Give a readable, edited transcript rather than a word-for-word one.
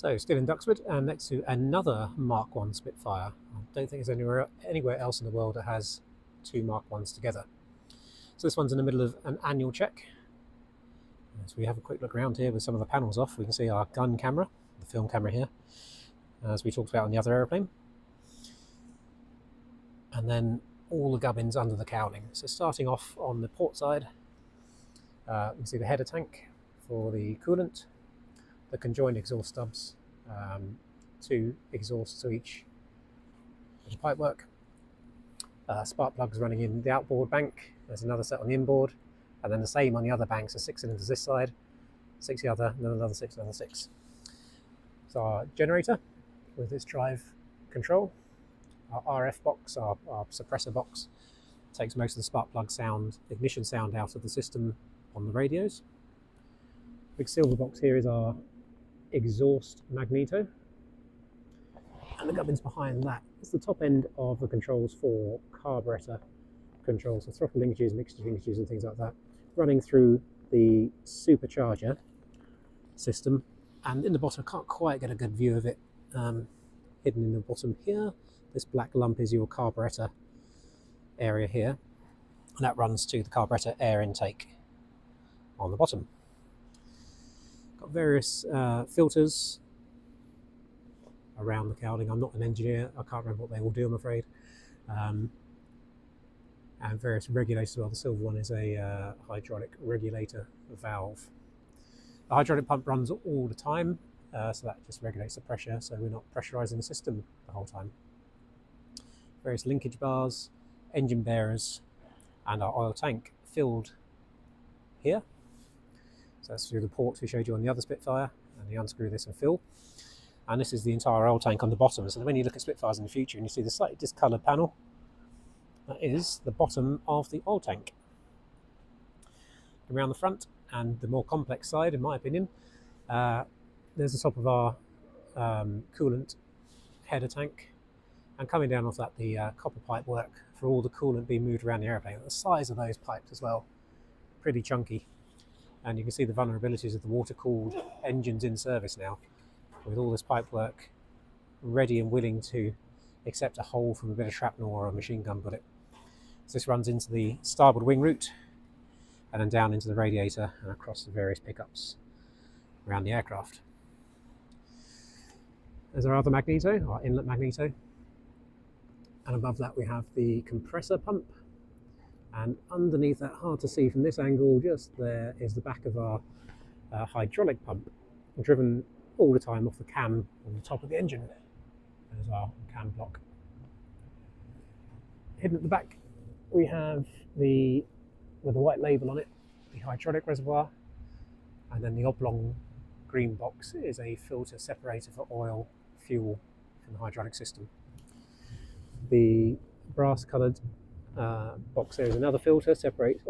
So still in Duxford and next to another Mark 1 Spitfire. I don't think there's anywhere else in the world that has two Mark 1s together. So this one's in the middle of an annual check. As we have a quick look around here with some of the panels off, we can see our gun camera, the film camera here, as we talked about on the other aeroplane. And then all the gubbins under the cowling. So starting off on the port side, you can see the header tank for the coolant, the conjoined exhaust stubs, two exhausts to each pipework, spark plugs running in the outboard bank. There's another set on the inboard, and then the same on the other bank. So 6 cylinders this side, 6 the other, and then another 6, another 6. So our generator with its drive control, our RF box, our suppressor box, takes most of the spark plug sound, ignition sound out of the system on the radios. Big silver box here is our exhaust magneto, and the gubbins behind that is the top end of the controls for carburetor controls, so throttle linkages, mixture linkages and things like that, running through the supercharger system. And in the bottom, I can't quite get a good view of it, hidden in the bottom here. This black lump is your carburetor area here, and that runs to the carburetor air intake on the bottom. Got various filters around the cowling. I'm not an engineer, I can't remember what they all do, I'm afraid. And various regulators as well. The silver one is a hydraulic regulator valve. The hydraulic pump runs all the time, so that just regulates the pressure, so we're not pressurizing the system the whole time. Various linkage bars, engine bearers, and our oil tank filled here. So that's through the ports we showed you on the other Spitfire, and you unscrew this and fill. And this is the entire oil tank on the bottom. So when you look at Spitfires in the future and you see the slightly discoloured panel, that is the bottom of the oil tank. Around the front and the more complex side, in my opinion, there's the top of our coolant header tank, and coming down off that the copper pipe work for all the coolant being moved around the aeroplane. The size of those pipes as well, pretty chunky. And you can see the vulnerabilities of the water-cooled engines in service now, with all this pipe work ready and willing to accept a hole from a bit of shrapnel or a machine gun bullet. So this runs into the starboard wing root, and then down into the radiator and across the various pickups around the aircraft. There's our other magneto, our inlet magneto. And above that we have the compressor pump. And underneath that, hard to see from this angle, just there is the back of our hydraulic pump, driven all the time off the cam on the top of the engine. There's our cam block. Hidden at the back, we have with a white label on it, the hydraulic reservoir, and then the oblong green box is a filter separator for oil, fuel from the hydraulic system. The brass coloured box there is another filter, separates